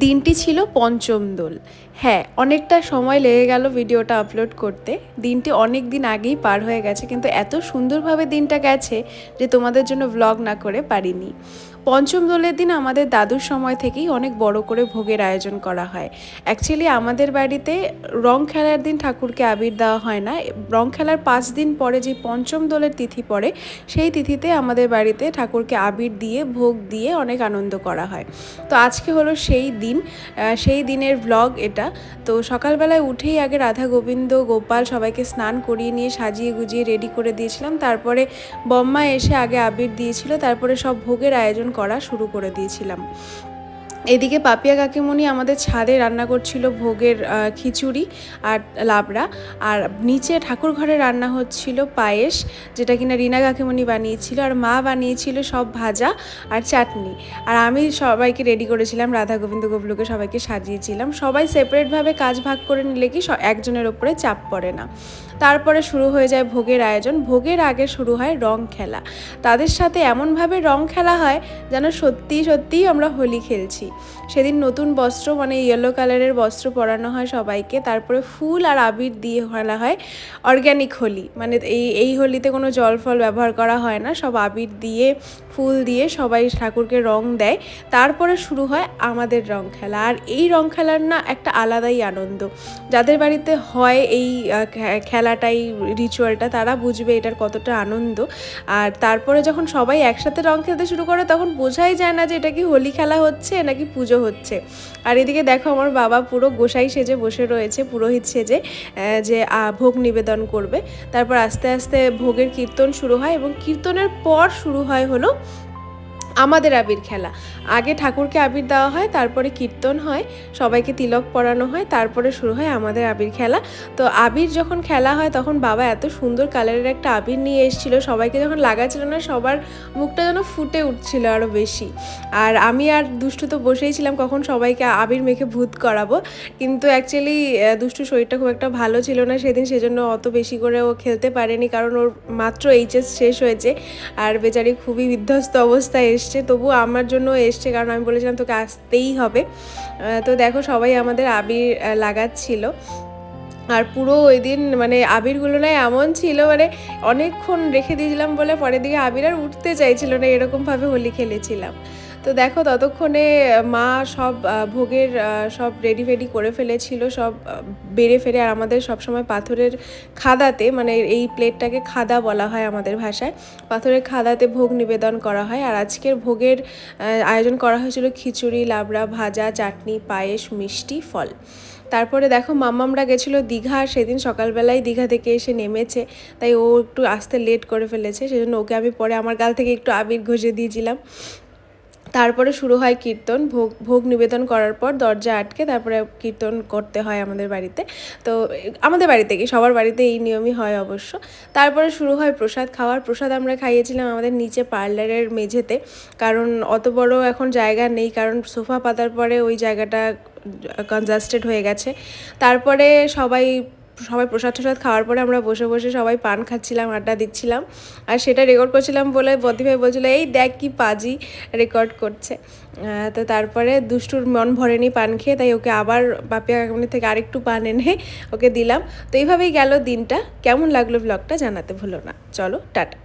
দিনটি ছিল পঞ্চম দোল। হ্যাঁ, অনেকটা সময় লেগে গেল ভিডিওটা আপলোড করতে। দিনটি অনেক দিন আগেই পার হয়ে গেছে, কিন্তু এত সুন্দরভাবে দিনটা গেছে যে তোমাদের জন্য ভ্লগ না করে পারিনি। পঞ্চম দোলের দিন আমাদের দাদুর সময় থেকেই অনেক বড় করে ভোগের আয়োজন করা হয়। অ্যাকচুয়ালি আমাদের বাড়িতে রং খেলার দিন ঠাকুরকে আবির দেওয়া হয় না। রং খেলার 5 দিন পরে যে পঞ্চম দোলের তিথি পড়ে, সেই তিথিতে আমাদের বাড়িতে ঠাকুরকে আবির দিয়ে ভোগ দিয়ে অনেক আনন্দ করা হয়। তো আজকে হলো সেই দিন, সেই দিনের ভ্লগ এটা। তো সকালবেলায় উঠেই আগে রাধা গোবিন্দ গোপাল সবাইকে স্নান করিয়ে নিয়ে সাজিয়ে গুজিয়ে রেডি করে দিয়েছিলাম। তারপরে বম্মা এসে আগে আবির দিয়েছিল, তারপরে সব ভোগের আয়োজন করা শুরু করে দিয়েছিলাম। এদিকে পাপিয়া কাকিমণি আমাদের ছাদে রান্না করছিল ভোগের খিচুড়ি আর লাবড়া, আর নিচে ঠাকুর ঘরে রান্না হচ্ছিল পায়েস, যেটা কিনা রিনা কাকিমণি বানিয়েছিল, আর মা বানিয়েছিল সব ভাজা আর চাটনি। আর আমি সবাইকে রেডি করেছিলাম, রাধা গোবিন্দ গবলুকে সবাইকে সাজিয়েছিলাম। সবাই সেপারেটভাবে কাজ ভাগ করে নিলে কি একজনের ওপরে চাপ পড়ে না। তারপরে শুরু হয়ে যায় ভোগের আয়োজন। ভোগের আগে শুরু হয় রং খেলা। তাদের সাথে এমনভাবে রং খেলা হয় যেন সত্যিই আমরা হোলি খেলছি। সেদিন নতুন বস্ত্র, মানে ইয়েলো কালারের বস্ত্র পরানো হয় সবাইকে। তারপরে ফুল আর আবির দিয়ে খেলা হয় অর্গ্যানিক হোলি, মানে এই হোলিতে কোনো জল ফল ব্যবহার করা হয় না, সব আবির দিয়ে ফুল দিয়ে সবাই ঠাকুরকে রং দেয়। তারপরে শুরু হয় আমাদের রং খেলা। আর এই রং খেলার না একটা আলাদাই আনন্দ। যাদের বাড়িতে হয় এই খেলাটাই, রিচুয়ালটা, তারা বুঝবে এটার কতটা আনন্দ। আর তারপরে যখন সবাই একসাথে রং খেলতে শুরু করে তখন বোঝাই যায় না যে এটা কি হোলি খেলা হচ্ছে নাকি পুজো হচ্ছে। আর এদিকে দেখো আমার বাবা পুরো গোসাই সেজে বসে রয়েছে, পুরোহিত সেজে, যে ভোগ নিবেদন করবে। তারপর আস্তে আস্তে ভোগের কীর্তন শুরু হয়, এবং কীর্তনের পর শুরু হয় হলো আমাদের আবির খেলা। আগে ঠাকুরকে আবির দেওয়া হয়, তারপরে কীর্তন হয়, সবাইকে তিলক পরানো হয়, তারপরে শুরু হয় আমাদের আবির খেলা। তো আবির যখন খেলা হয় তখন বাবা এত সুন্দর কালারের একটা আবির নিয়ে এসেছিলো, সবাইকে যখন লাগাচ্ছিল না সবার মুখটা যেন ফুটে উঠছিল আরও বেশি। আর আমি আর দুষ্টু তো বসেই ছিলাম কখন সবাইকে আবির মেখে ভূত করাবো, কিন্তু অ্যাকচুয়ালি দুষ্টু শরীরটা খুব একটা ভালো ছিল না সেদিন, সেজন্য অত বেশি করে ও খেলতে পারেনি, কারণ ওর মাত্র এইচএস শেষ হয়েছে আর বেচারি খুবই বিধ্বস্ত অবস্থায় এসছে। তবু আমার জন্য এসছে, কারণ আমি বলেছিলাম তোকে আসতেই হবে। তো দেখো সবাই আমাদের আবির লাগাচ্ছিল। আর পুরো ওই দিন মানে আবিরগুলো না এমন ছিল, মানে অনেকক্ষণ রেখে দিয়েছিলাম বলে পরের দিকে আবির আর উঠতে চাইছিল না, এরকমভাবে হোলি খেলেছিলাম। তো দেখো ততক্ষণে মা সব ভোগের সব রেডি ফেডি করে ফেলেছিল, সব বেড়ে ফেরে। আর আমাদের সবসময় পাথরের খাদাতে, মানে এই প্লেটটাকে খাদা বলা হয় আমাদের ভাষায়, পাথরের খাদাতে ভোগ নিবেদন করা হয়। আর আজকের ভোগের আয়োজন করা হয়েছিল খিচুড়ি, লাবড়া, ভাজা, চাটনি, পায়েস, মিষ্টি, ফল। তারপরে দেখো মাম্মামরা গেছিলো দীঘা, সেদিন সকালবেলায় দীঘা থেকে এসে নেমেছে, তাই ও একটু আসতে লেট করে ফেলেছে, সেজন্য ওকে আমি পরে আমার গাল থেকে একটু আবির ঘষে দিয়েছিলাম। তারপরে শুরু হয় কীর্তন। ভোগ নিবেদন করার পর দরজা আটকে তারপরে কীর্তন করতে হয় আমাদের বাড়িতে। তো আমাদের বাড়িতে কি সবার বাড়িতে এই নিয়মই হয় অবশ্য। তারপরে শুরু হয় প্রসাদ খাওয়ার। প্রসাদ আমরা খাইয়েছিলাম আমাদের নিচে পার্লারের মেঝেতে, কারণ অত বড় এখন জায়গা নেই, কারণ সোফা পাতার পরে ওই জায়গাটা কনজাস্টেড হয়ে গেছে। তারপরে সবাই প্রসাদ খাওয়ার পরে আমরা বসে বসে সবাই পান খাচ্ছিলাম, আড্ডা দিচ্ছিলাম। আর সেটা রেকর্ড করছিলাম বলে বদ্দিভাই বলছিল এই দেখ কি পাজি রেকর্ড করছে। তো তারপরে দুষ্টুর মন ভরেনি পান খেয়ে, তাই ওকে আবার পাপিয়া কাকুনি থেকে আরেকটু পান এনে ওকে দিলাম। তো এইভাবেই গেল দিনটা। কেমন লাগলো ব্লগটা জানাতে ভুলো না। চলো টাটা।